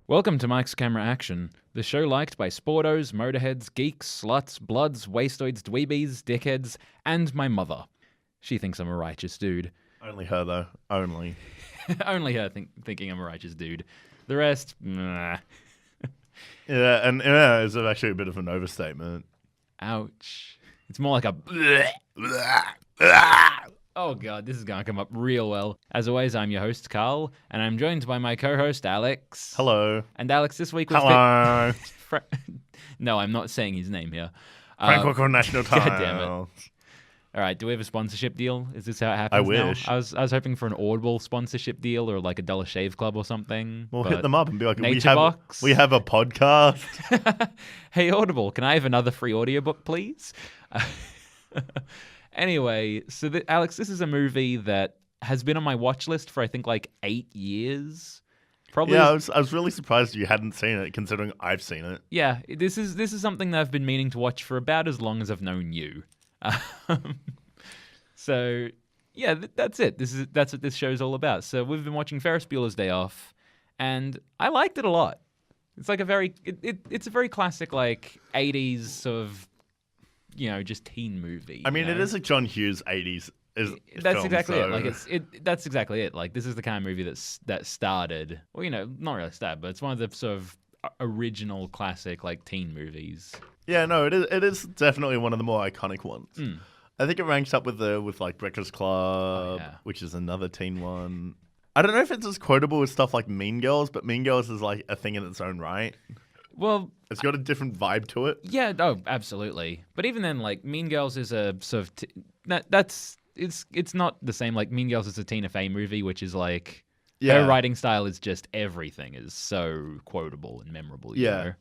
Welcome to Mike's Camera Action, the show liked by sportos, motorheads, geeks, sluts, bloods, wastoids, dweebies, dickheads, and my mother. She thinks I'm a righteous dude. Only her, though. Only. Only her thinking I'm a righteous dude. The rest, nah. Yeah, and yeah, it's actually a bit of an overstatement. Ouch. It's more like a... Oh god, this is going to come up real well. As always, I'm your host, Carl, and I'm joined by my co-host, Alex. Hello. And Alex, this week was... Hello. No, I'm not saying his name here. Franco National Time. God damn it. All right, do we have a sponsorship deal? Is this how it happens I wish. now? I was hoping for an Audible sponsorship deal or like a Dollar Shave Club or something. We'll hit them up and be like, Nature Box. we have a podcast. Hey, Audible, can I have another free audiobook, please? Anyway, so Alex, this is a movie that has been on my watch list for I think like 8 years. Probably. Yeah, I was really surprised you hadn't seen it, considering I've seen it. Yeah, this is something that I've been meaning to watch for about as long as I've known you. So yeah, that's it. That's what this show's all about. So we've been watching Ferris Bueller's Day Off, and I liked it a lot. It's like it's a very classic like 80s sort of, just teen movie. I mean, it is a John Hughes 80s. That's exactly it. Like that's exactly it. Like this is the kind of movie that started. Well, not really started, but it's one of the sort of original classic like teen movies. Yeah, no, it is definitely one of the more iconic ones. I think it ranks up with like Breakfast Club, which is another teen one. I don't know if it's as quotable as stuff like Mean Girls, but Mean Girls is like a thing in its own right. Well, it's got a different vibe to it. Yeah, absolutely. But even then, like Mean Girls is a sort of it's not the same. Like Mean Girls is a Tina Fey movie, which is like her writing style is just everything is so quotable and memorable. You know?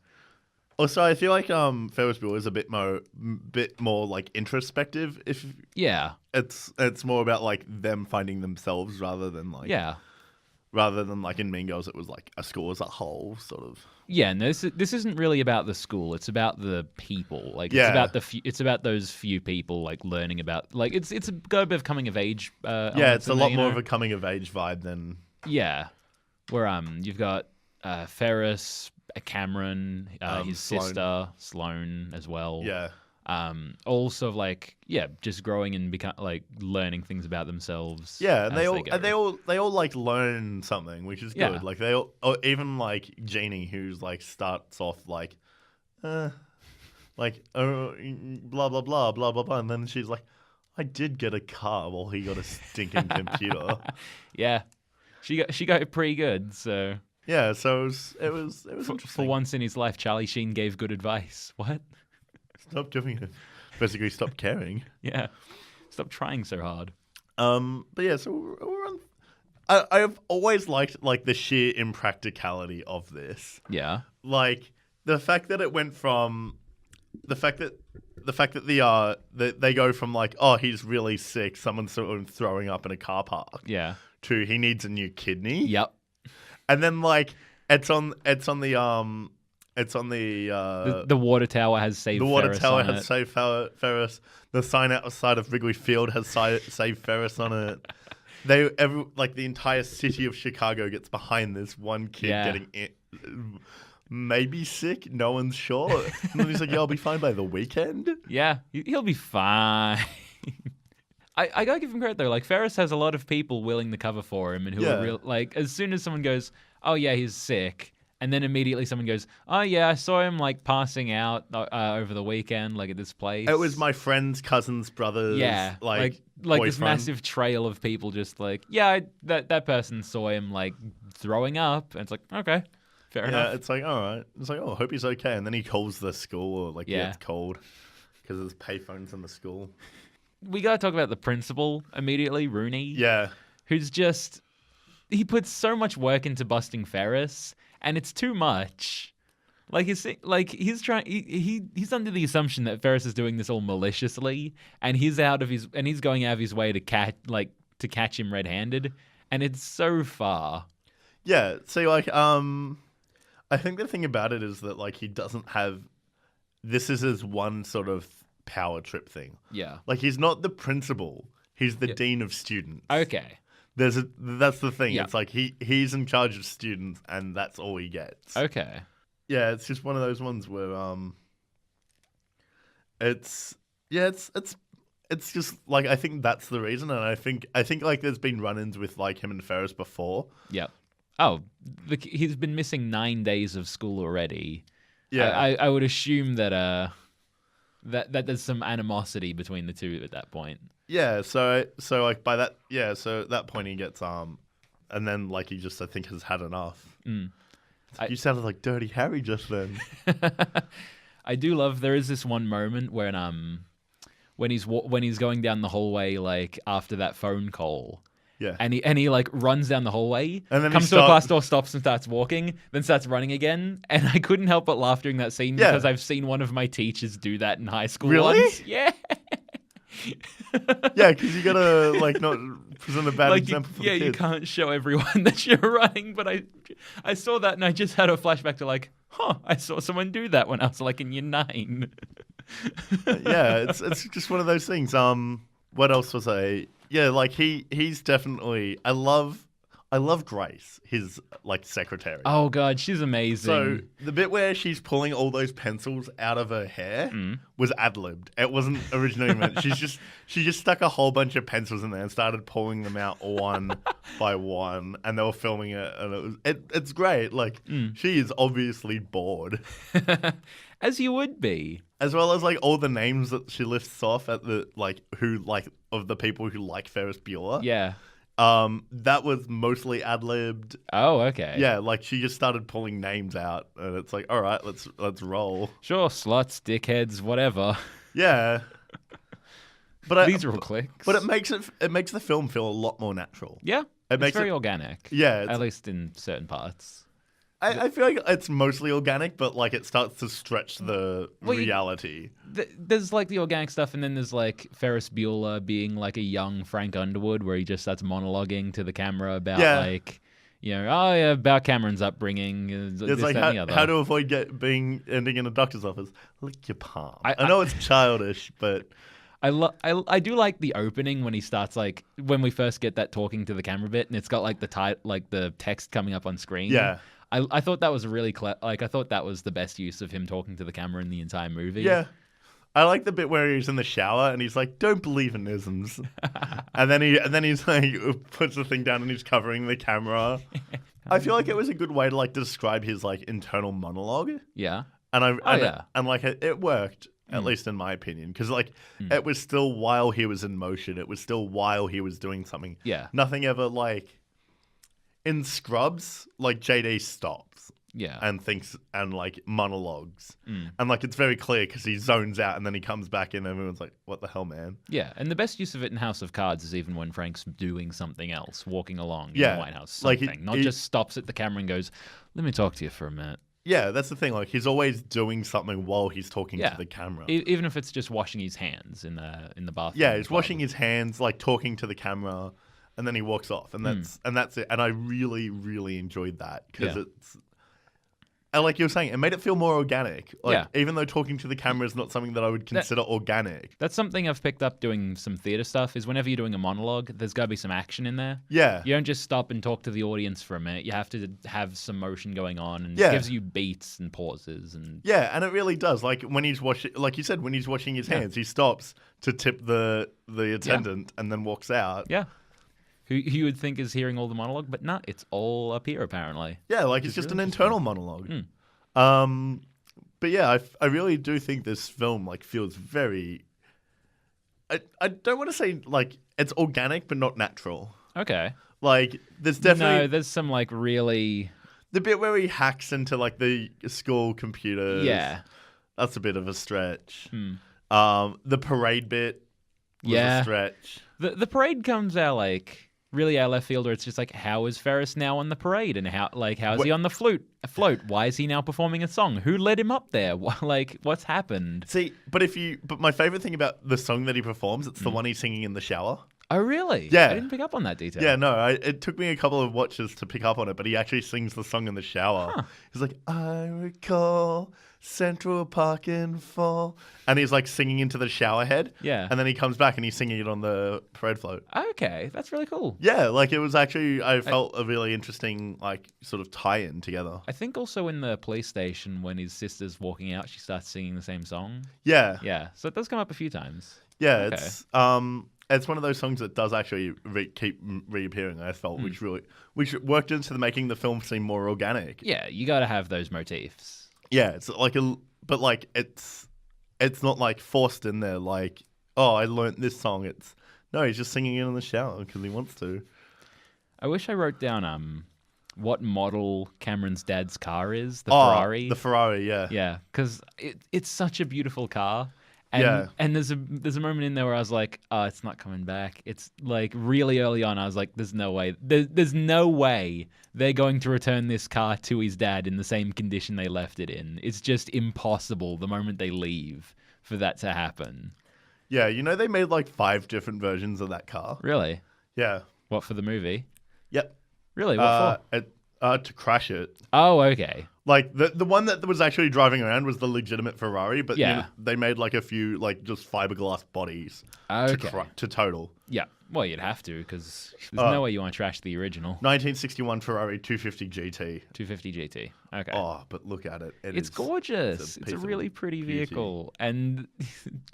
Also, I feel like Ferris Bueller is a bit more like introspective. It's more about like them finding themselves rather than like in Mean Girls it was like a school as a whole sort of. Yeah, no, this isn't really about the school. It's about the people. Like it's about those few people like learning about like it's got a bit of coming of age. It's a lot more of a coming of age vibe than where you've got Ferris, Cameron, his sister Sloane as well. Yeah. All sort of like just growing and like learning things about themselves. Yeah, and they all like learn something, which is good. Yeah. Like they all, or even like Jeannie, who's like starts off like, blah blah blah blah blah blah, and then she's like, I did get a car while he got a stinking computer. Yeah, she got pretty good. So yeah, so it was interesting. For once in his life, Charlie Sheen gave good advice. What? Stop doing it. Basically, stop caring. Yeah. Stop trying so hard. But yeah, so we're on. I've always liked like the sheer impracticality of this. Yeah. Like the fact that it went from the fact that they go from like, oh, he's really sick, someone's sort of throwing up in a car park. Yeah. To he needs a new kidney. Yep. And then like it's on the water tower has saved Ferris. The water tower on has it. saved Ferris. The sign outside of Wrigley Field has saved Ferris on it. The entire city of Chicago gets behind this one kid getting maybe sick. No one's sure. And then he's like, "Yeah, I'll be fine by the weekend." Yeah, he'll be fine. I gotta give him credit though. Like Ferris has a lot of people willing to cover for him, and who are real. Like as soon as someone goes, "Oh yeah, he's sick." And then immediately someone goes, "Oh yeah, I saw him like passing out over the weekend, like at this place." It was my friend's cousin's brother's. Yeah, like this massive trail of people just like, that person saw him like throwing up, and it's like, okay, fair enough. Yeah, it's like all right. It's like, oh, I hope he's okay. And then he calls the school, or like it's cold because there's payphones in the school. We gotta talk about the principal immediately, Rooney. Yeah, who's just he puts so much work into busting Ferris. And it's too much. Like he's trying. He's under the assumption that Ferris is doing this all maliciously, and he's going out of his way to catch him red-handed, and it's so far. Yeah. So like I think the thing about it is that like he doesn't have. This is his one sort of power trip thing. Yeah. Like he's not the principal. He's the dean of students. Okay. That's the thing. Yeah. It's like he's in charge of students, and that's all he gets. Okay. Yeah, it's just one of those ones where it's just like I think that's the reason, and I think like there's been run-ins with like him and Ferris before. Yep. Oh, he's been missing 9 days of school already. Yeah, I would assume that that there's some animosity between the two at that point. yeah. So like by that, yeah. So at that point he gets and then like he just I think has had enough. Mm. You sounded like Dirty Harry just then. I do love there is this one moment when he's going down the hallway like after that phone call. Yeah. And he like runs down the hallway, And then he comes to a stops. class door, stops and starts walking, then starts running again. And I couldn't help but laugh during that scene Yeah. because I've seen one of my teachers do that in high school Really? once. Yeah. Yeah, because you gotta like not present a bad Like example for the you kids. can't show everyone that you're running, but I saw that and I just had a flashback to like, I saw someone do that when I was like in year 9. Yeah, it's just one of those things. What else was I? Yeah, like he's definitely. I love Grace, his like secretary. Oh god, she's amazing. So the bit where she's pulling all those pencils out of her hair was ad-libbed. It wasn't originally meant. She just stuck a whole bunch of pencils in there and started pulling them out one by one, and they were filming it, and it's great. Like she is obviously bored, As you would be. as well as like all the names that she lists off at the like who like of the people who like Ferris Bueller. Yeah. That was mostly ad-libbed. Oh, okay. Yeah, like she just started pulling names out, and it's like, all right, let's roll. Sure, sluts, dickheads, whatever. Yeah, but These are all clicks. But it makes the film feel a lot more natural. Yeah. It It's makes very it- organic. Yeah, it's- At least in certain parts. I feel like it's mostly organic, but like it starts to stretch the Well, reality. There's like the organic stuff, and then there's like Ferris Bueller being like a young Frank Underwood, where he just starts monologuing to the camera about like, about Cameron's upbringing, It's this, like that, and the other. how to avoid ending in a doctor's office. Lick your palm. I- I know it's childish, but I do like the opening when he starts like when we first get that talking to the camera bit, and it's got like the text coming up on screen. yeah. I thought that was really I thought that was the best use of him talking to the camera in the entire movie. Yeah. I like the bit where he's in the shower and he's like, "Don't believe in isms," and then he's like puts the thing down and he's covering the camera. I feel like it was a good way to like describe his like internal monologue, Yeah. and yeah. and like it worked at least in my opinion because like it was still while he was in motion, it was still while he was doing something. Yeah. Nothing ever like in Scrubs, like JD stops. Yeah. And thinks and like monologues, and like it's very clear because he zones out and then he comes back in and everyone's like, "What the hell, man?" Yeah, and the best use of it in House of Cards is even when Frank's doing something else, walking along in Yeah, the White House, like something. Not he- just stops at the camera and goes, "Let me talk to you for a minute." Yeah, that's the thing. Like he's always doing something while he's talking Yeah. to the camera. Even if it's just washing his hands in the bathroom. Yeah, he's club. washing his hands, like talking to the camera, and then he walks off, and that's it. And I really, really enjoyed that because Yeah. it's. And like you were saying, it made it feel more organic. Like, Yeah. even though talking to the camera is not something that I would consider organic. That's something I've picked up doing some theater stuff. Is whenever you're doing a monologue, there's got to be some action in there. Yeah. You don't just stop and talk to the audience for a minute. You have to have some motion going on, and Yeah. it gives you beats and pauses and Yeah, and it really does. Like when he's washing, like you said, when he's washing his hands, he stops to tip the attendant and then walks out. yeah. Who you would think is hearing all the monologue, but nah, it's all up here apparently. Yeah, like it's just really an internal monologue. But yeah, I really do think this film like feels very. I don't want to say like it's organic, but not natural. Okay. Like there's definitely No, there's some like really the bit where he hacks into like the school computers. yeah. That's a bit of a stretch. The parade bit was Yeah. a stretch. The parade comes out like really out left field, where it's just like, how is Ferris now on the parade, and how is he on the float? Why is he now performing a song? Who led him up there? What's happened? See, but my favorite thing about the song that he performs, it's the one he's singing in the shower. Oh, really? Yeah. I didn't pick up on that detail. Yeah, no, it took me a couple of watches to pick up on it, but he actually sings the song in the shower. Huh. He's like, I recall Central Park in fall. And he's like singing into the shower head. Yeah. And then he comes back and he's singing it on the parade float. Okay, that's really cool. Yeah, like it was actually, I felt a really interesting, like, sort of tie-in together. I think also in the police station when his sister's walking out, she starts singing the same song. Yeah. Yeah, so it does come up a few times. Yeah, Okay. it's one of those songs that does actually keep reappearing, I felt, which worked into making the film seem more organic. Yeah, you got to have those motifs. Yeah, it's like but like it's not like forced in there. Like, oh, I learnt this song. No, he's just singing it in the shower because he wants to. I wish I wrote down what model Cameron's dad's car is. The Ferrari. The Ferrari, yeah. Yeah, because it's such a beautiful car. And, Yeah. and there's a moment in there where I was like, oh, it's not coming back. It's like really early on, I was like, there's no way. There's no way they're going to return this car to his dad in the same condition they left it in. It's just impossible the moment they leave for that to happen. Yeah, they made like 5 different versions of that car. Really? Yeah. What, for the movie? Yep. Really? What for? To crash it. Oh, okay. Like the one that was actually driving around was the legitimate Ferrari, but Yeah. they made like a few like just fiberglass bodies Okay. to total. Yeah. Well, you'd have to because there's no way you want to trash the original 1961 Ferrari 250 GT. 250 GT. Okay. Oh, but look at it. It's gorgeous. It's a piece of really pretty beauty. vehicle. And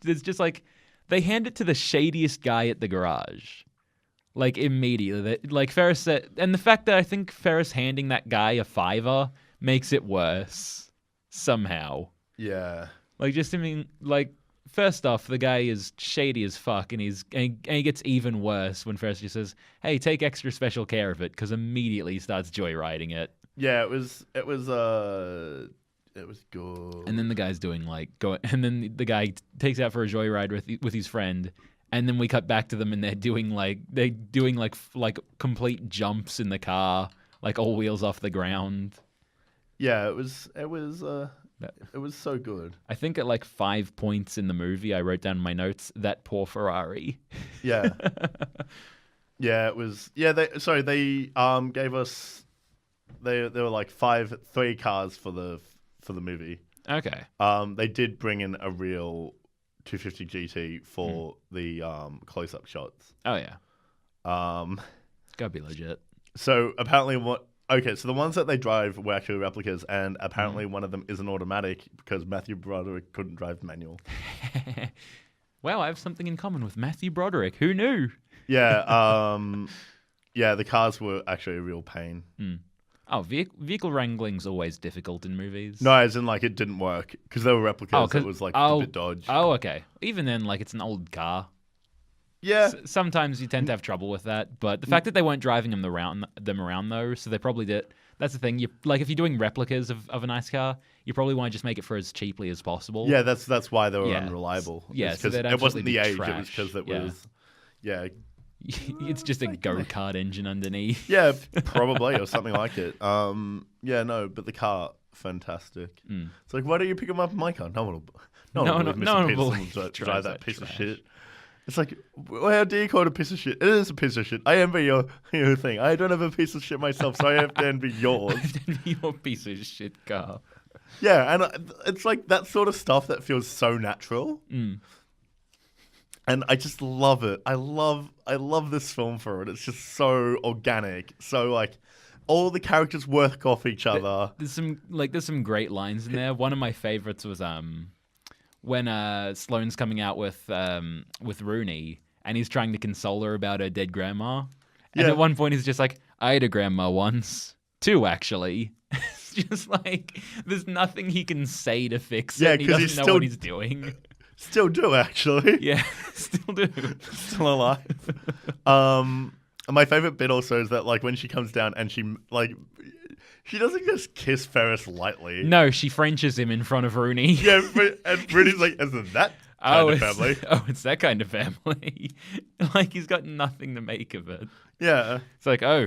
there's just like, they hand it to the shadiest guy at the garage. Like immediately. Like Ferris said, and the fact that I think Ferris handing that guy a $5 makes it worse. Somehow. Yeah. Like just, I mean, like, first off, the guy is shady as fuck, and he gets even worse when Ferris just says, hey, take extra special care of it, because immediately he starts joyriding it. Yeah, it was good. And then the guy's doing and then the guy takes out for a joyride with his friend, and then we cut back to them and they're doing complete jumps in the car, like all wheels off the ground. Yeah, it was so good. I think at like 5 points in the movie, I wrote down in my notes, that poor Ferrari. Yeah. Yeah, it was. Yeah, they gave us. There were like 3 cars for the movie. Okay. They did bring in a real 250 GT for the close-up shots. Oh yeah. It's gotta be legit. So apparently so the ones that they drive were actually replicas, and apparently one of them isn't automatic because Matthew Broderick couldn't drive manual. Wow, I have something in common with Matthew Broderick. Who knew? Yeah, yeah, the cars were actually a real pain. Oh, vehicle wrangling's always difficult in movies. No, as in like it didn't work because they were replicas. It was like a bit dodge. Oh, okay. Even then, like it's an old car. Yeah. Sometimes you tend to have trouble with that, but the fact that they weren't driving them around though, so they probably did. That's the thing. If you're doing replicas of a nice car, you probably want to just make it for as cheaply as possible. Yeah, that's why they were unreliable. Yeah, because so it wasn't the age. trash. It was because it was. Yeah. It's just a go-kart engine underneath. Yeah, probably or something like it. Yeah, no, but the car, fantastic. It's like, why don't you pick them up in my car? No one will drive that piece of shit. It's like, well, how dare you call it a piece of shit? It is a piece of shit. I envy your thing. I don't have a piece of shit myself, so I have to envy yours. I have to envy your piece of shit car. Yeah, and it's like that sort of stuff that feels so natural. And I just love it. I love this film for it. It's just so organic. So like all the characters work off each other. There's some great lines in there. One of my favorites was when Sloane's coming out with Rooney and he's trying to console her about her dead grandma. And at one point he's just like, I had a grandma once. 2 actually. It's just like there's nothing he can say to fix it. Yeah, He doesn't know what he's doing. Still do, actually. Yeah, still do. Still alive. My favorite bit also is that like when she comes down and she doesn't just kiss Ferris lightly. No, she Frenches him in front of Rooney. Yeah, and Rooney's like, isn't that kind of family? It's that kind of family. Like he's got nothing to make of it. Yeah. It's like, I'll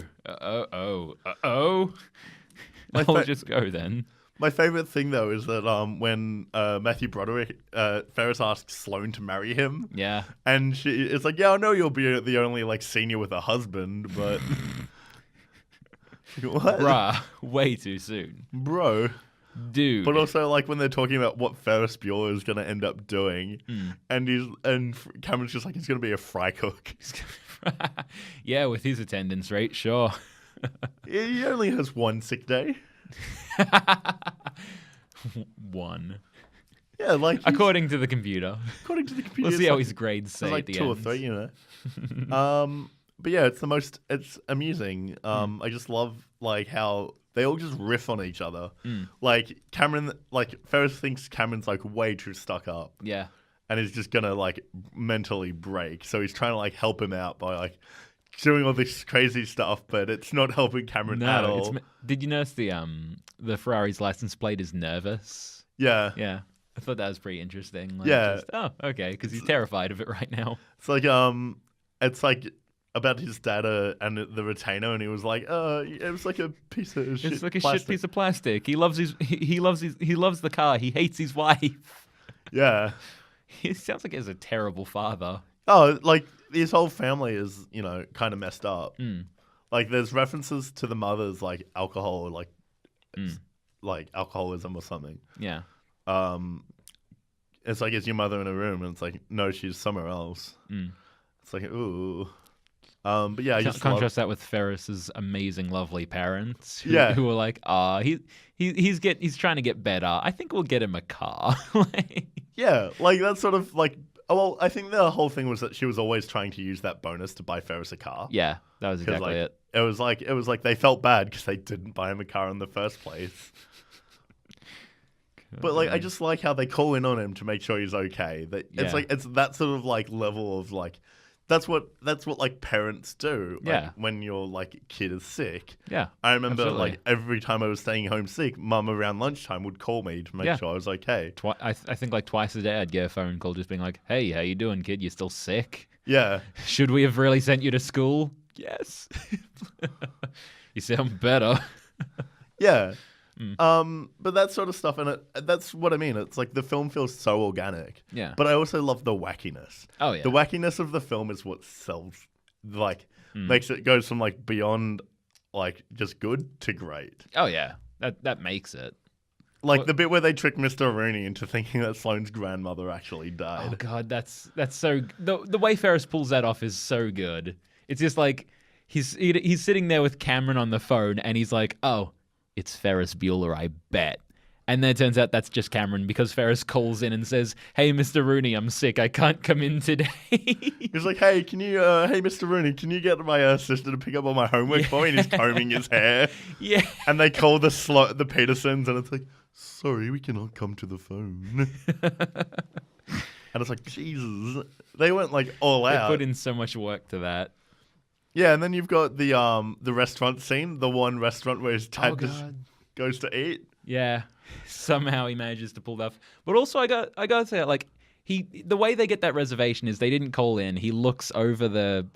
just go then. My favorite thing though is that when Matthew Broderick Ferris asks Sloane to marry him, Yeah. and it's like, yeah, I know you'll be the only like senior with a husband, but what, Bruh, way too soon. bro? Dude. But also like when they're talking about what Ferris Bueller is going to end up doing, and Cameron's just like, he's going to be a fry cook. Yeah, with his attendance rate, sure. He only has one sick day. One. Yeah, like According to the computer. according to the computer, We'll see it's how like, his grades say it's like at the two or end. three, you know. But yeah, it's amusing. I just love like how they all just riff on each other. Like Ferris thinks Cameron's like way too stuck up. Yeah. And he's just gonna like mentally break. So he's trying to like help him out by like doing all this crazy stuff, but it's not helping Cameron at all. Did you notice the Ferrari's license plate is nervous? Yeah. Yeah. I thought that was pretty interesting. Like, Yeah. Okay, because he's terrified of it right now. It's like about his dad and the retainer, and he was like, it was like a piece of shit. It's like a plastic. shit piece of plastic. He loves he loves the car. He hates his wife. Yeah. He sounds like he's a terrible father. Oh, like his whole family is, you know, kind of messed up. Like there's references to the mother's like alcohol, like alcoholism or something. Yeah. It's like, is your mother in a room? And it's like, no, she's somewhere else. It's like, ooh. But yeah, I just contrast that with Ferris's amazing, lovely parents. Who were like, he's trying to get better. I think we'll get him a car. Yeah, like that's sort of like. Well, I think the whole thing was that she was always trying to use that bonus to buy Ferris a car. Yeah, that was exactly it. It was like they felt bad because they didn't buy him a car in the first place. But like, I just like how they call in on him to make sure he's okay. It's that sort of like level of like, that's what like parents do. Like, when your like kid is sick. Yeah, I remember absolutely. like every time I was staying home sick, Mum around lunchtime would call me to make sure I was okay. I think like twice a day I'd get a phone call just being like, "Hey, how you doing, kid? You still sick? Yeah. Should we have really sent you to school? Yes. You sound better." Yeah. But that sort of stuff, and that's what I mean. It's like the film feels so organic. Yeah. But I also love the wackiness. Oh yeah. The wackiness of the film is what sells, like, makes it goes from like beyond, like just good to great. Oh yeah. That makes it. Like the bit where they trick Mr. Rooney into thinking that Sloane's grandmother actually died. Oh god, that's so the way Ferris pulls that off is so good. It's just like he's sitting there with Cameron on the phone and he's like, "Oh, it's Ferris Bueller, I bet." And then it turns out that's just Cameron because Ferris calls in and says, "Hey, Mr. Rooney, I'm sick. I can't come in today." He's like, "Hey, can you, hey, Mr. Rooney, can you get my sister to pick up all my homework for me?" And he's combing his hair. Yeah. And they call the Petersons, and it's like, "Sorry, we cannot come to the phone." And it's like, Jesus, they went like all out. They put in so much work to that. Yeah, and then you've got the restaurant scene, the one restaurant where his dad just goes to eat. Yeah, somehow he manages to pull that off. But also, I gotta say, like the way they get that reservation is they didn't call in. He looks over the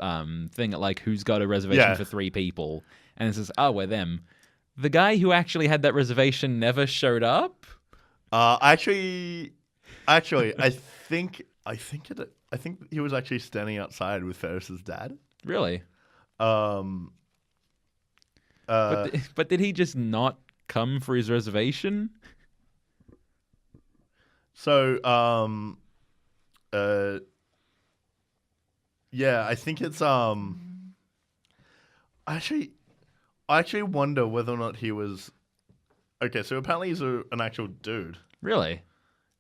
thing at like who's got a reservation for 3 people, and it says, "Oh, we're them." The guy who actually had that reservation never showed up. Actually, I think he was actually standing outside with Ferris's dad. Really? But did he just not come for his reservation? So, yeah, I think it's I actually wonder whether or not he was. Okay, so apparently he's an actual dude. Really?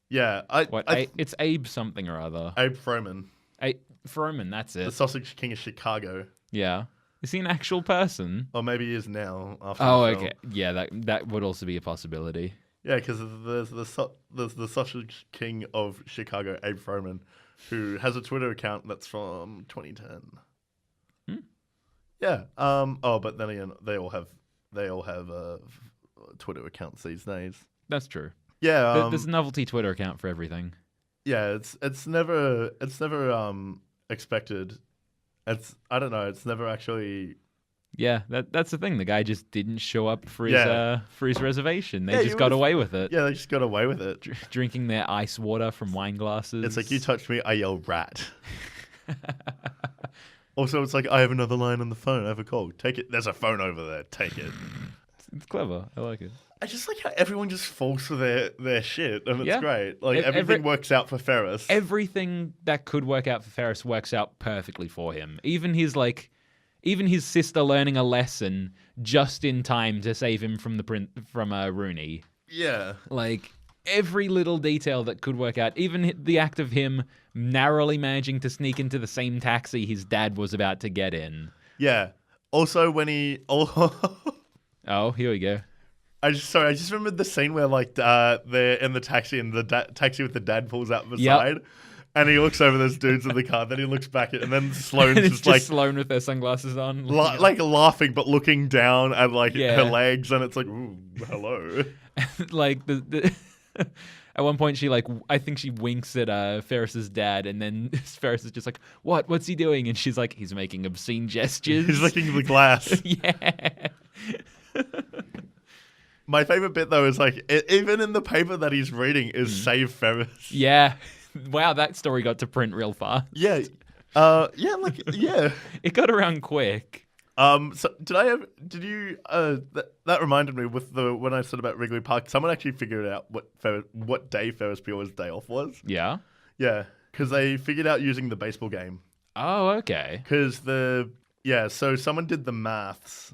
Yeah, it's Abe something or other. Abe Froman. Froman, that's it. The Sausage King of Chicago. Yeah. Is he an actual person? Or maybe he is now. After the film. Okay. Yeah, that would also be a possibility. Yeah, because there's the Sausage King of Chicago, Abe Froman, who has a Twitter account that's from 2010. Yeah. But then again, they all have Twitter accounts these days. That's true. Yeah. There's a novelty Twitter account for everything. Yeah, it's never expected. I don't know. It's never actually Yeah, that's the thing. The guy just didn't show up for his reservation. They Yeah, just got away with it. Yeah, they just got away with it. Drinking their ice water from wine glasses. It's like, you touched me, I yell rat. Also, it's like, I have another line on the phone. I have a call. Take it. There's a phone over there. Take it. It's clever. I like it. I just like how everyone just falls for their shit, and it's great. Like, everything works out for Ferris. Everything that could work out for Ferris works out perfectly for him. Even his sister learning a lesson just in time to save him from Rooney. Yeah. Like, every little detail that could work out. Even the act of him narrowly managing to sneak into the same taxi his dad was about to get in. Yeah. Also, when he... Oh, here we go. I just remembered the scene where, like, they're in the taxi and the taxi with the dad pulls out the side. And he looks over those dudes in the car. Then he looks back and then Sloane's it's just like Sloane with their sunglasses on, like laughing but looking down at like her legs, and it's like, ooh, hello. Like the at one point she I think she winks at Ferris's dad, and then Ferris is just like, what's he doing? And she's like, he's making obscene gestures. He's licking the glass. Yeah. My favorite bit though is like even in the paper that he's reading is Save Ferris. Yeah. Wow, that story got to print real fast. Yeah. Yeah. It got around quick. So did you that reminded me when I said about Wrigley Park, someone actually figured out what day Ferris Bueller's day off was. Yeah? Yeah, because they figured out using the baseball game. Oh, okay. Because so someone did the maths.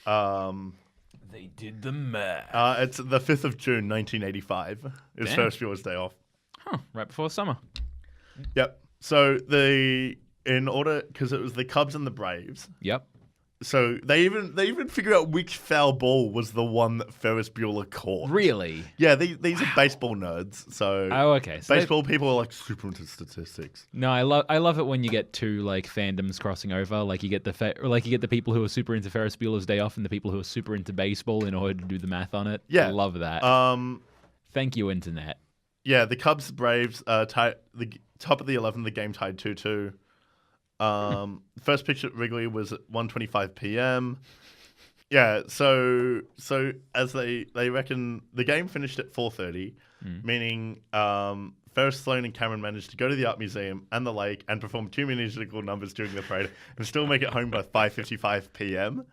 They did the math. It's the 5th of June, 1985 is Ferris Bueller's day off. Huh, right before summer. Yep. So because it was the Cubs and the Braves. Yep. So they even figured out which foul ball was the one that Ferris Bueller caught. Really? Yeah, these are baseball nerds. So okay. So baseball people are like super into statistics. No, I love it when you get two like fandoms crossing over. Like you get the people who are super into Ferris Bueller's Day Off and the people who are super into baseball in order to do the math on it. Yeah, I love that. Thank you, internet. Yeah, the Cubs Braves tied the top of the 11th. The game tied 2-2. First pitch at Wrigley was at 1:25 p.m. Yeah, so as they reckon the game finished at 4:30, meaning Ferris, Sloane, and Cameron managed to go to the art museum and the lake and perform 2 musical numbers during the parade and still make it home by 5:55 p.m.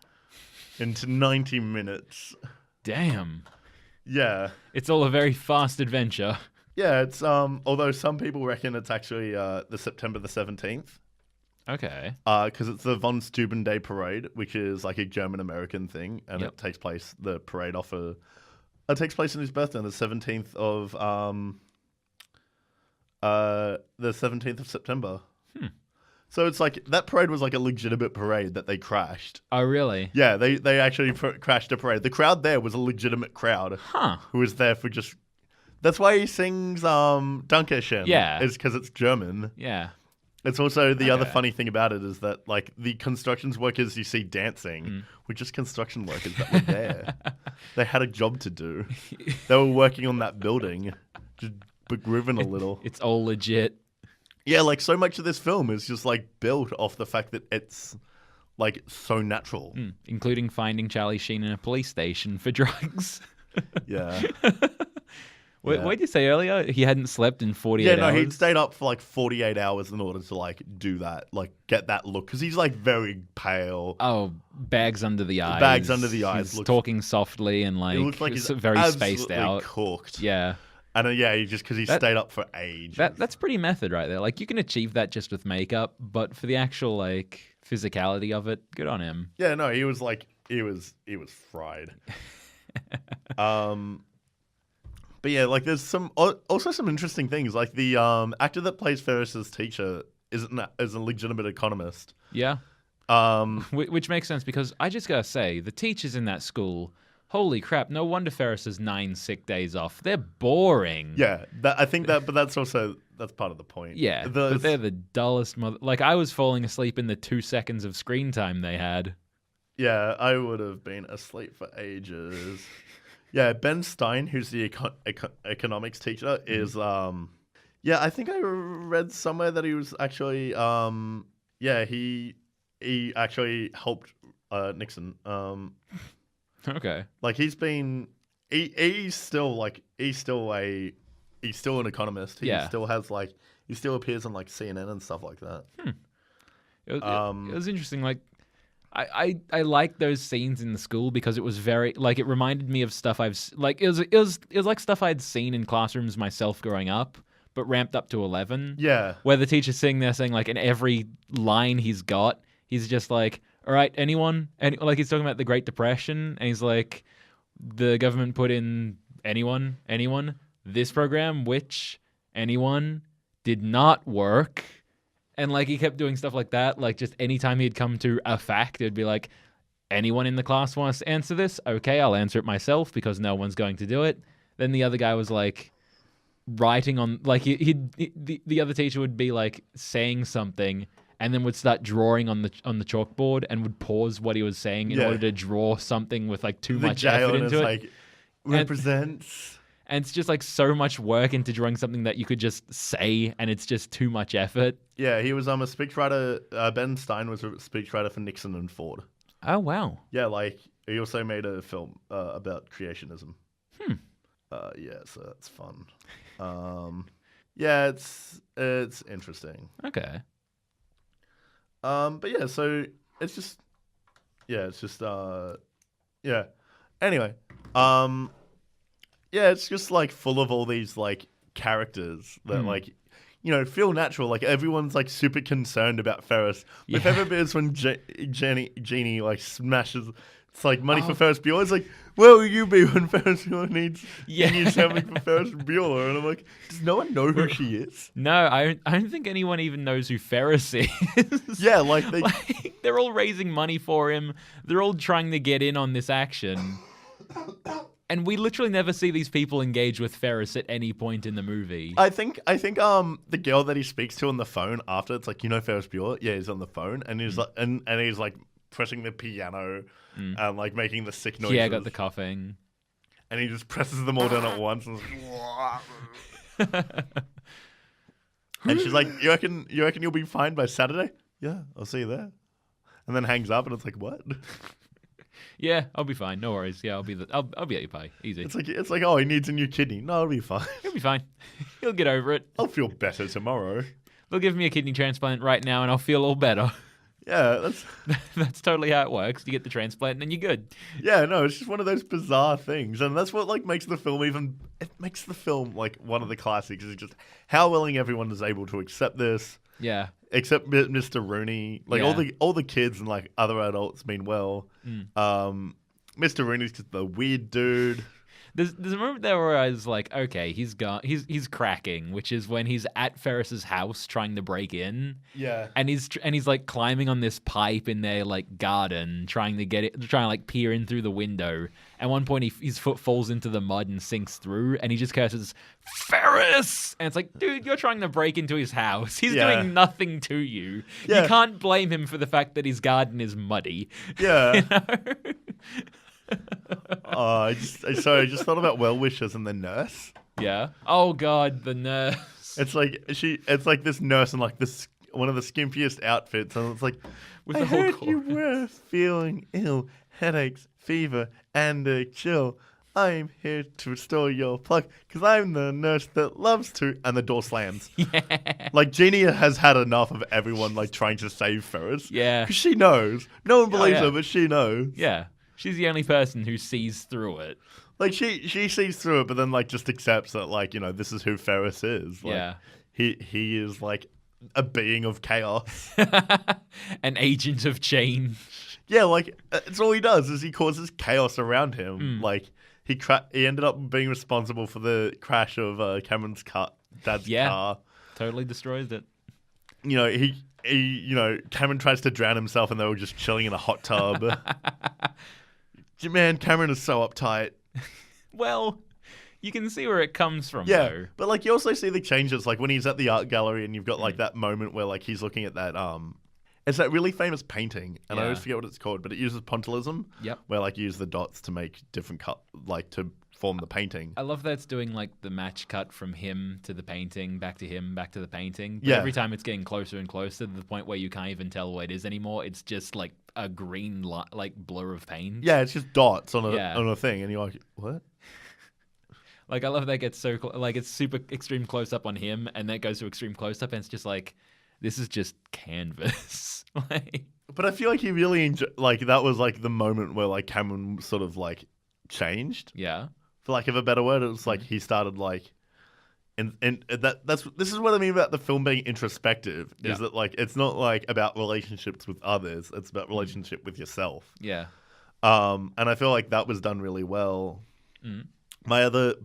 into 90 minutes. Damn. Yeah, it's all a very fast adventure. Yeah, it's although some people reckon it's actually the September the 17th. Okay. Because it's the Von Steuben Day Parade, which is like a German-American thing, and Yep. it takes place, the parade it takes place on his birthday on the 17th of September. So it's like, that parade was like a legitimate parade that they crashed. Oh, really? Yeah, they actually crashed a parade. The crowd there was a legitimate crowd. Huh. Who was there for just... That's why he sings Dankeschön. Yeah. Is because it's German. Yeah. It's also the other Okay. funny thing about it is that like the construction workers you see dancing were just construction workers that were there. They had a job to do. They were working on that building, just grooving a little. It's all legit. Yeah, like so much of this film is just like built off the fact that it's like so natural. Including finding Charlie Sheen in a police station for drugs. Yeah. What did you say earlier? He hadn't slept in 48 Yeah, no, hours? he'd stayed up for like 48 hours in order to like do that, like get that look, because he's like very pale. Oh, bags under the eyes. Bags under the eyes. He's talking softly and like, It looks like he's very spaced out. cooked. Yeah. And yeah, just because he stayed up for ages. That's pretty method right there. Like you can achieve that just with makeup, but for the actual like physicality of it, good on him. Yeah, no, he was fried. But yeah, like there's also some interesting things. Like the actor that plays Ferris's teacher is a legitimate economist. Yeah. Which makes sense because I just gotta say, the teachers in that school, holy crap, no wonder Ferris has 9 sick days off. They're boring. Yeah, I think that, but that's part of the point. Yeah, but they're the dullest Like, I was falling asleep in the 2 seconds of screen time they had. Yeah, I would have been asleep for ages. Yeah, Ben Stein, who's the economics teacher, is I think I read somewhere that he was actually he actually helped Nixon. Okay. Like he's been, he's still an economist. He still has like, he still appears on like CNN and stuff like that. It was interesting. Like, I like those scenes in the school because it was very like it reminded me of stuff like it was like stuff I'd seen in classrooms myself growing up, but ramped up to 11. Yeah. Where the teacher's sitting there saying like in every line he's got, he's just like, all right, anyone, and like he's talking about the Great Depression, and he's like, the government put in anyone, this program, which anyone did not work. And, like, he kept doing stuff like that. Like, just anytime he'd come to a fact, it'd be like, anyone in the class wants to answer this? Okay, I'll answer it myself because no one's going to do it. Then the other guy was, like, writing on... Like, the other teacher would be, like, saying something and then would start drawing on the chalkboard and would pause what he was saying in order to draw something with, like, too much effort into it. Like, represents... And it's just like so much work into drawing something that you could just say, and it's just too much effort. Yeah, he was a speechwriter. Ben Stein was a speechwriter for Nixon and Ford. Oh, wow. Yeah, like he also made a film about creationism. Yeah, so that's fun. Yeah, it's interesting. Okay. But yeah, so it's just yeah. Anyway, yeah, it's just like full of all these like characters that like, you know, feel natural. Like everyone's like super concerned about Ferris. My favorite bit is when Jeannie like smashes. It's like money for Ferris Bueller. It's like, where will you be when Ferris Bueller needs something for Ferris Bueller? And I'm like, does no one know who she is? No, I don't think anyone even knows who Ferris is. Yeah, like they're all raising money for him. They're all trying to get in on this action. And we literally never see these people engage with Ferris at any point in the movie. I think the girl that he speaks to on the phone after, it's like, you know Ferris Bueller? Yeah, he's on the phone and he's like and he's like pressing the piano and like making the sick noises. Yeah, got the coughing. And he just presses them all down at once and, and she's like, You reckon you'll be fine by Saturday? Yeah, I'll see you there. And then hangs up and it's like, what? Yeah, I'll be fine. No worries. Yeah, I'll be at your pay. Easy. It's like, oh, he needs a new kidney. No, it'll be fine. He'll be fine. He'll get over it. I'll feel better tomorrow. They'll give me a kidney transplant right now, and I'll feel all better. Yeah, that's totally how it works. You get the transplant, and then you're good. Yeah, no, it's just one of those bizarre things, and that's what like makes the film like one of the classics. Is just how willing everyone is able to accept this. Yeah. Except Mr. Rooney, like all the kids and like other adults mean well. Mr. Rooney's just the weird dude. There's a moment there where I was like, okay, he's cracking, which is when he's at Ferris's house trying to break in. Yeah. And he's like climbing on this pipe in their like garden, trying to like peer in through the window. At one point, his foot falls into the mud and sinks through, and he just curses, "Ferris!" And it's like, dude, you're trying to break into his house. He's doing nothing to you. Yeah. You can't blame him for the fact that his garden is muddy. Yeah. You know? I just thought about well wishers and the nurse. Yeah. Oh God, the nurse. It's like this nurse in like this one of the skimpiest outfits, and it's like, with I the whole heard chorus. you were feeling ill, headaches, fever, and a chill. I'm here to restore your pluck because I'm the nurse that loves to. And the door slams. Yeah. Like Jeannie has had enough of everyone like trying to save Ferris. Yeah. Because she knows. No one believes yeah. her, but she knows. Yeah. She's the only person who sees through it. Like she sees through it, but then like just accepts that like, you know, this is who Ferris is. Like, yeah. He is like a being of chaos. An agent of change. Yeah, like it's all he does is he causes chaos around him. Like he ended up being responsible for the crash of Cameron's dad's car. Totally destroys it. You know, Cameron tries to drown himself and they were just chilling in a hot tub. Man, Cameron is so uptight. Well, you can see where it comes from, Yeah, though. but like you also see the changes, like when he's at the art gallery and you've got like that moment where like he's looking at that It's that really famous painting, and I always Yeah. forget what it's called, but it uses pointillism, Yep. where like you use the dots to make different to form the painting. I love that it's doing like the match cut from him to the painting, back to him, back to the painting. But Yeah. every time it's getting closer and closer to the point where you can't even tell what it is anymore. It's just like a green like blur of paint. Yeah, it's just dots on Yeah. a thing, and you're like, what? Like I love that it gets so like it's super extreme close up on him, and then it goes to extreme close up, and it's just like this is just canvas. Like, But I feel like he really like that was like the moment where like Cameron sort of like changed, yeah, for lack of a better word. It was like he started like, and this is what I mean about the film being introspective. Yeah. Is that like it's not like about relationships with others; it's about relationship with yourself. yeah. And I feel like that was done really well. Mm. My other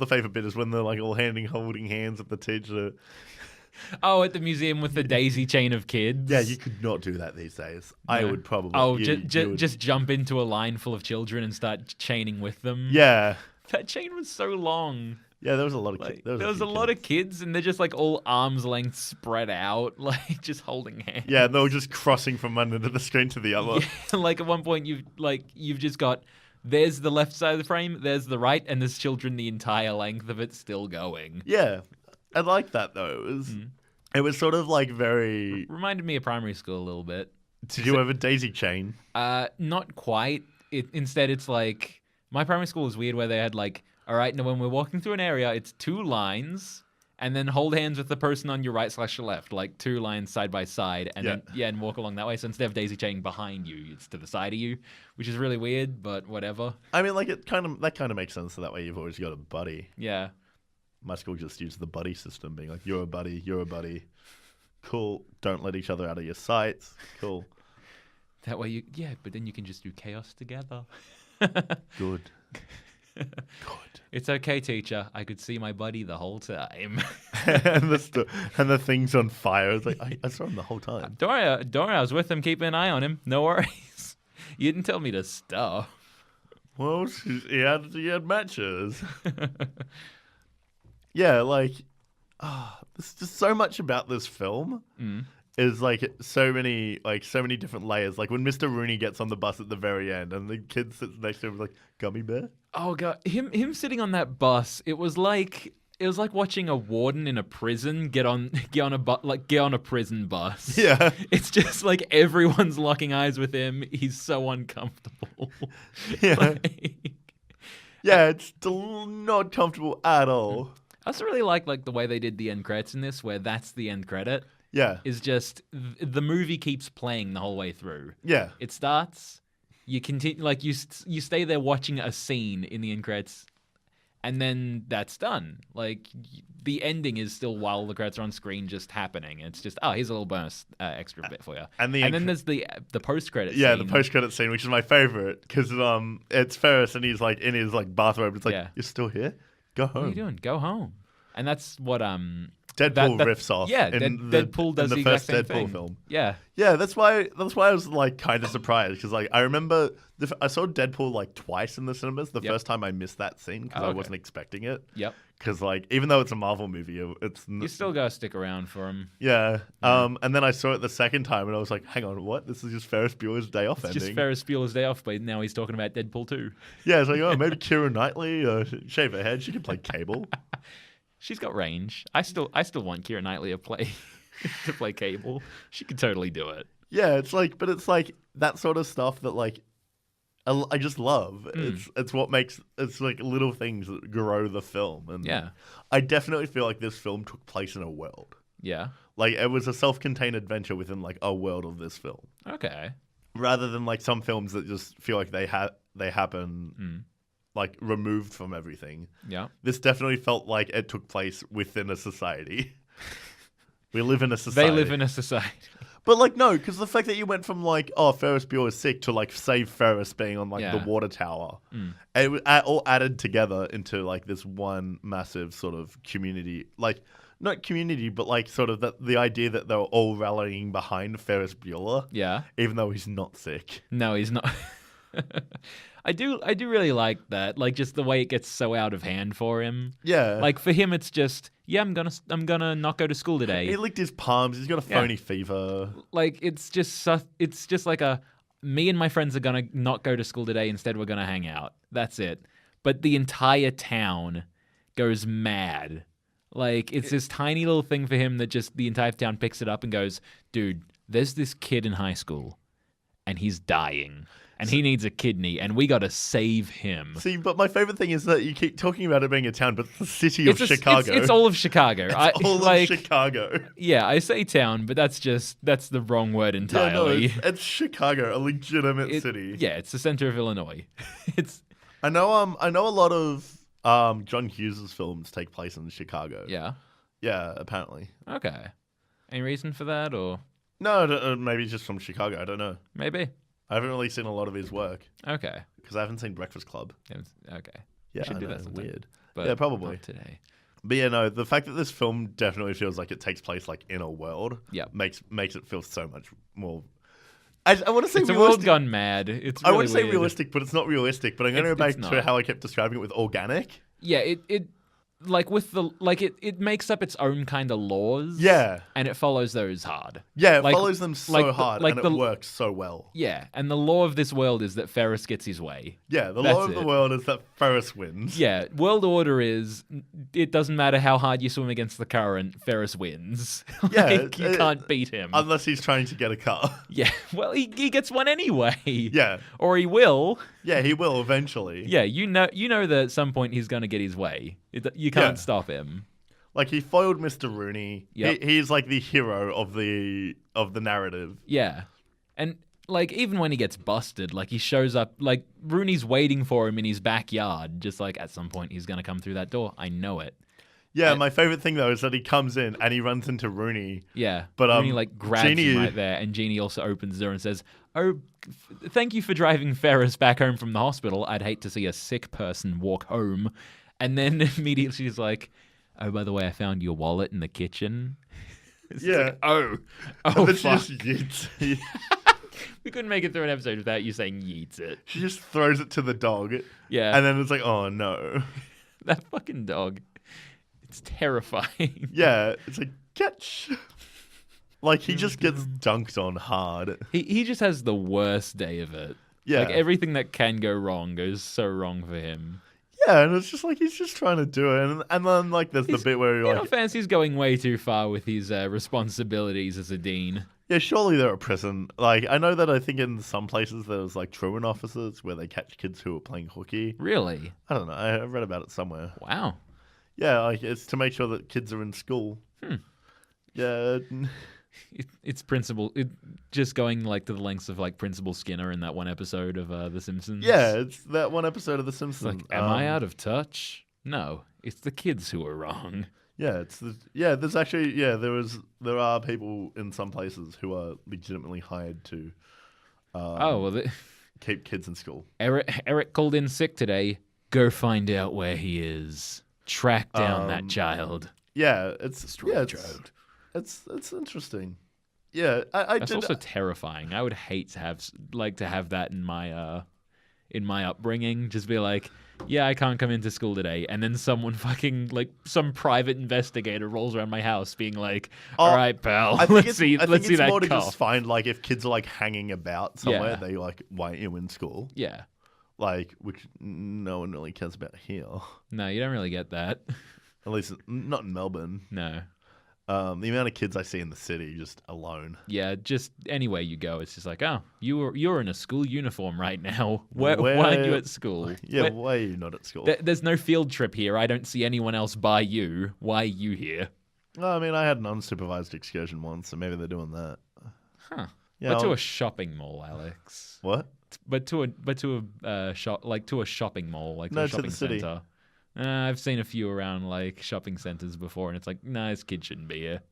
favorite bit is when they're like all holding hands at the teacher. Oh, at the museum with the daisy chain of kids. Yeah, you could not do that these days. I Yeah. would probably. Oh, you would- just jump into a line full of children and start chaining with them. Yeah, That chain was so long. yeah. There was a lot of Like, kids. there was a lot of kids, and they're just like all arms length spread out, like just holding hands. Yeah, they were just crossing from one end of the screen to the other. Yeah, like at one point you've just got there's the left side of the frame, there's the right, and there's children the entire length of it still going. Yeah, I like that though. It was sort of like very. Reminded me of primary school a little bit. Did you have a daisy chain? Not quite. Instead, it's like my primary school was weird where they had like, all right, now when we're walking through an area, it's 2 lines, and then hold hands with the person on your right/left, like 2 lines side by side, and then and walk along that way. So instead of daisy chaining behind you, it's to the side of you, which is really weird, but whatever. I mean, like that kind of makes sense. So that way, you've always got a buddy. Yeah. My school just used the buddy system, being like, you're a buddy. Cool. Don't let each other out of your sights. Cool. That way but then you can just do chaos together. Good. Good. It's okay, teacher. I could see my buddy the whole time. and the thing's on fire. It's like I saw him the whole time. Don't worry, I was with him, keeping an eye on him. No worries. You didn't tell me to stop. Well, he had matches. Yeah, like, there's just so much about this film. Is like so many different layers. Like when Mr. Rooney gets on the bus at the very end, and the kid sits next to him like, "Gummy bear." Oh god, him sitting on that bus. It was like watching a warden in a prison get on a prison bus. Yeah, It's just like everyone's locking eyes with him. He's so uncomfortable. yeah, Like- yeah. It's still not comfortable at all. I also really like the way they did the end credits in this, where that's the end credit. Yeah, Is just the movie keeps playing the whole way through. yeah, It starts, you continue, like you stay there watching a scene in the end credits, and then that's done. Like the ending is still while the credits are on screen, just happening. It's just here's a little bonus extra bit for you. And then there's the post credit. yeah. scene. The post-credit scene, which is my favorite, because it's Ferris and he's like in his like bathrobe. It's like, Yeah. you're still here? Go home. What are you doing? Go home. And that's what Deadpool riffs off. Yeah, in Deadpool does in the first exact same Deadpool thing. film. Yeah. Yeah, that's why I was like kind of surprised, because like I remember I saw Deadpool like twice in the cinemas. The first time I missed that scene because Oh, I okay. wasn't expecting it. Yep. Because like even though it's a Marvel movie, it's You still gotta stick around for him. yeah. And then I saw it the second time and I was like, hang on, what? This is just Ferris Bueller's Day Off It's ending. just Ferris Bueller's Day Off, but now he's talking about Deadpool 2. Yeah, it's like, oh, maybe Keira Knightley shave her head. She could play Cable. She's got range. I still want Keira Knightley to play to play Cable. She could totally do it. Yeah, it's like that sort of stuff that like I just love. It's what makes it's like little things that grow the film. And Yeah. I definitely feel like this film took place in a world. Yeah. Like it was a self-contained adventure within like a world of this film, Okay. rather than like some films that just feel like they happen like removed from everything. Yeah. This definitely felt like it took place within a society. We live in a society. They live in a society. But like no, because the fact that you went from like Ferris Bueller's sick to like save Ferris being on like the Yeah. water tower, it was all added together into like this one massive sort of community. Like not community, but like sort of the idea that they were all rallying behind Ferris Bueller, Yeah. even though he's not sick. No, he's not. I do really like that. Like, just the way it gets so out of hand for him. Yeah. Like, for him, it's just, yeah, I'm gonna not go to school today. He licked his palms. He's got a phony fever. Like, it's just like me and my friends are gonna not go to school today. Instead, we're gonna hang out. That's it. But the entire town goes mad. Like, it's this tiny little thing for him that just the entire town picks it up and goes, dude, there's this kid in high school and he's dying and he needs a kidney and we got to save him. See, but my favorite thing is that you keep talking about it being a town, but it's the city of Chicago. It's all of Chicago. It's all of Chicago. Yeah, I say town, but that's the wrong word entirely. Yeah, no, it's Chicago, a legitimate city. Yeah, it's the center of Illinois. I know a lot of John Hughes' films take place in Chicago. Yeah. Yeah, apparently. Okay. Any reason for that, or? No, maybe just from Chicago. I don't know. Maybe. I haven't really seen a lot of his work. Okay. Because I haven't seen Breakfast Club. Okay. Yeah, you should do that sometime. Weird. But yeah, probably. not today. But yeah, no, the fact that this film definitely feels like it takes place like in a world makes it feel so much more... I want to say it's realistic. a world gone mad. It's really I want to say weird. realistic, but it's not realistic. But I'm going to go back to how I kept describing it with organic. Yeah, it like with the it makes up its own kind of laws. Yeah, and it follows those hard. Yeah, it follows them so hard, and it works so well. Yeah, and the law of this world is that Ferris gets his way. Yeah, the law of the world is that Ferris wins. Yeah, world order is it doesn't matter how hard you swim against the current, Ferris wins. Yeah, you can't beat him unless he's trying to get a car. Yeah, well, he gets one anyway. Yeah, or he will. Yeah, he will eventually. Yeah, you know that at some point he's going to get his way. You can't stop him. Like, he foiled Mr. Rooney. Yep. He's like the hero of the narrative. Yeah. And like even when he gets busted, like he shows up, like Rooney's waiting for him in his backyard, just like at some point he's going to come through that door. I know it. Yeah, my favorite thing though is that he comes in and he runs into Rooney. Yeah, but Rooney like grabs him right there, and Jeannie also opens the door and says, "Oh, thank you for driving Ferris back home from the hospital. I'd hate to see a sick person walk home." And then immediately she's like, "Oh, by the way, I found your wallet in the kitchen." Yeah. Like, oh, and then fuck. She just yeets. We couldn't make it through an episode without you saying yeets it. She just throws it to the dog. Yeah. And then it's like, oh no. That fucking dog. It's terrifying. Yeah. It's like, catch. Like, he just gets dunked on hard. He just has the worst day of it. Yeah. Like, everything that can go wrong goes so wrong for him. Yeah, and it's just like he's just trying to do it. And then, like, there's the bit where he, like... Fancy's going way too far with his responsibilities as a dean. Yeah, surely they're a prison. Like, I know that I think in some places there's, like, truant officers where they catch kids who are playing hooky. Really? I don't know. I read about it somewhere. Wow. Yeah, like, it's to make sure that kids are in school. Yeah. It's Principal... just going, like, to the lengths of, like, Principal Skinner in that one episode of The Simpsons. Yeah, it's that one episode of The Simpsons. Like, am I out of touch? No, it's the kids who are wrong. Yeah, there's actually... Yeah, there are people in some places who are legitimately hired to... keep kids in school. Eric called in sick today. Go find out where he is. Track down that child. Yeah, it's interesting. Yeah, That's also terrifying. I would hate to have that in my upbringing. Just be like, yeah, I can't come into school today, and then someone fucking like some private investigator rolls around my house, being like, "All right, pal, let's see that more to cough." just find like if kids are like hanging about somewhere, they like want you in school. Yeah, like which no one really cares about here. No, you don't really get that. At least not in Melbourne. No. The amount of kids I see in the city just alone. Yeah, just anywhere you go, it's just like, oh, you're in a school uniform right now. Why aren't you at school? Yeah, why are you not at school? There's no field trip here. I don't see anyone else by you. Why are you here? Well, I mean, I had an unsupervised excursion once, so maybe they're doing that. Huh. Yeah, but to a shopping mall, Alex. What? But to a shop, like to a shopping mall, like to a shopping center. I've seen a few around like shopping centers before, and it's like, nah, this kid shouldn't be here.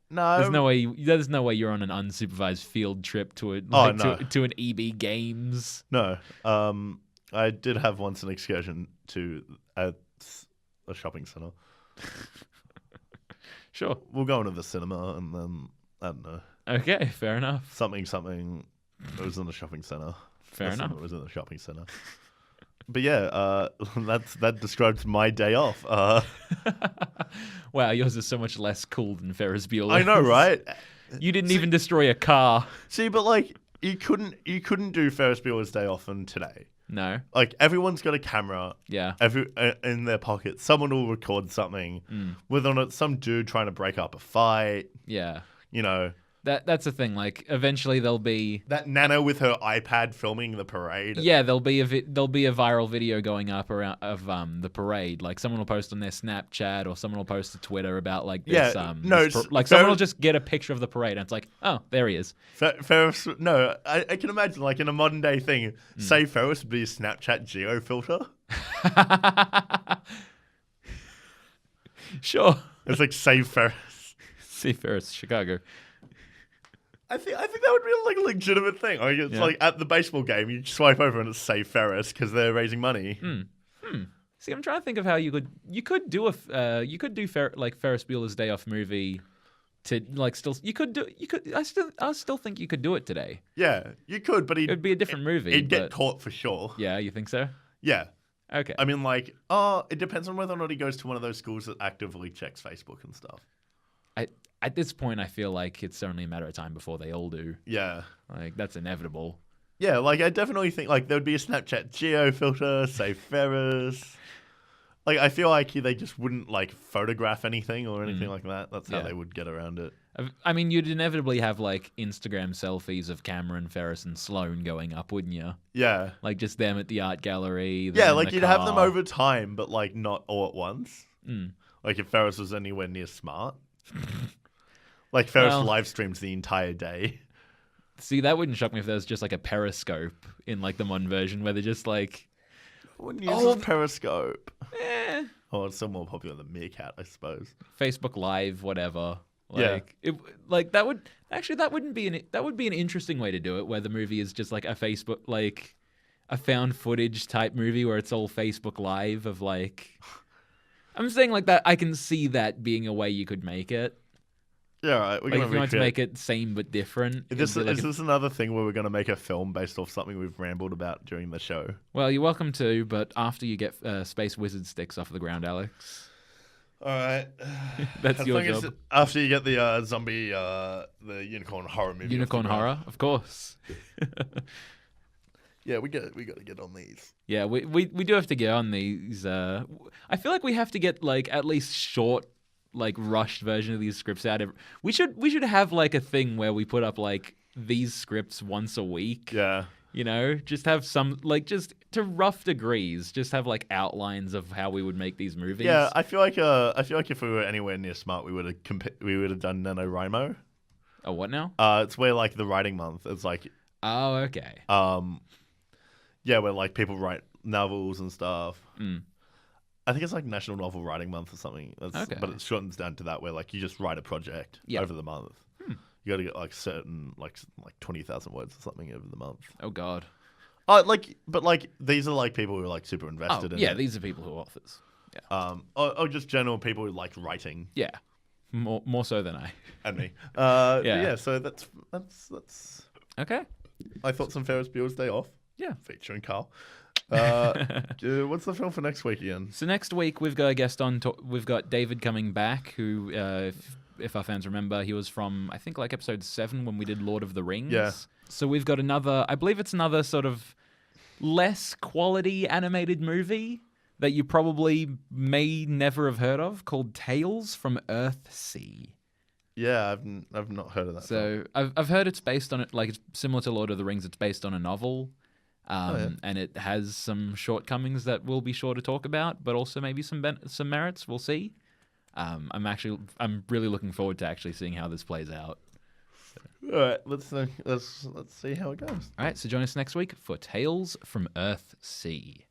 No, there's no way you're on an unsupervised field trip to to an EB Games. No, I did have once an excursion to a shopping center. Sure, we'll go into the cinema, and then I don't know. Okay, fair enough. Something. It was in the shopping center. Fair Unless enough. It was in the shopping center. But yeah, that describes my day off. Wow, yours is so much less cool than Ferris Bueller. I know, right? You didn't even destroy a car. See, but like you couldn't do Ferris Bueller's Day Off on today. No. Like everyone's got a camera. Yeah. In their pocket. Someone will record something. Whether or not it's some dude trying to break up a fight. Yeah. You know. That's the thing. Like, eventually there'll be That Nana with her iPad filming the parade. Yeah, there'll be a viral video going up around of the parade. Like someone will post on their Snapchat or someone will post to Twitter about like this. Someone will just get a picture of the parade and it's like, oh, there he is. Ferris. No, I can imagine like in a modern day thing. Say Ferris would be a Snapchat geo filter. Sure. It's like Save Ferris. See Ferris, Chicago. I think that would be like a legitimate thing. Like it's like at the baseball game, you swipe over and it's Save Ferris because they're raising money. See, I'm trying to think of how you could do Ferris Bueller's Day Off movie to like I still think you could do it today. Yeah, you could, but it'd be a different movie. It'd get caught for sure. Yeah, you think so? Yeah. Okay. I mean, like, it depends on whether or not he goes to one of those schools that actively checks Facebook and stuff. At this point, I feel like it's only a matter of time before they all do. Yeah. Like, that's inevitable. Yeah, like, I definitely think, like, there would be a Snapchat geo filter, Save Ferris. Like, I feel like they just wouldn't, like, photograph anything or anything like that. That's how they would get around it. I mean, you'd inevitably have, like, Instagram selfies of Cameron, Ferris, and Sloane going up, wouldn't you? Yeah. Like, just them at the art gallery. Yeah, like, you'd have them over time, but, like, not all at once. Like, if Ferris was anywhere near smart. Like, Ferris live streams the entire day. See, that wouldn't shock me if there was just, like, a Periscope in, like, the modern version where they're just, like... Wouldn't use Periscope. Eh. Oh, it's still more popular than Meerkat, I suppose. Facebook Live, whatever. Like, that would be an interesting way to do it, where the movie is just, like, a Facebook, like, a found footage type movie where it's all Facebook Live of, like... I'm saying, like, that I can see that being a way you could make it. Yeah, right. Like, if you want to make it same but different. Is this another thing where we're going to make a film based off something we've rambled about during the show? Well, you're welcome to, but after you get Space Wizard sticks off the ground, Alex. All right. That's your job. After you get the zombie, the unicorn horror movie. Unicorn horror, of course. Yeah, we got to get on these. Yeah, we do have to get on these. I feel like we have to get like at least short, like rushed version of these scripts out. We should have like a thing where we put up like these scripts once a week. Yeah. You know, just have some like just to rough degrees, just have like outlines of how we would make these movies. Yeah, I feel like if we were anywhere near smart, we would have done NaNoWriMo. Oh, what now? It's where like the writing month. It's like. Oh, okay. Yeah, where like people write novels and stuff. I think it's like National Novel Writing Month or something. Okay. But it shortens down to that where like you just write a project over the month. You got to get like certain like 20,000 words or something over the month. Oh God. But these are like people who are like super invested in it. Yeah, these are people who are authors. Yeah. Or just general people who like writing. Yeah. More so than I. And me. Yeah. So that's okay. I thought some Ferris Bueller's Day Off. Yeah. Featuring Carl. What's the film for next week again? So next week we've got a guest on. We've got David coming back, who, if our fans remember, he was from I think like episode 7 when we did Lord of the Rings. Yeah. So we've got another. I believe it's another sort of less quality animated movie that you probably may never have heard of, called Tales from Earthsea. Yeah, I've not heard of that. So I've heard it's based on it, like it's similar to Lord of the Rings. It's based on a novel. And it has some shortcomings that we'll be sure to talk about, but also maybe some merits. We'll see. I'm really looking forward to actually seeing how this plays out. All right, let's see how it goes. All right, so join us next week for Tales from Earthsea.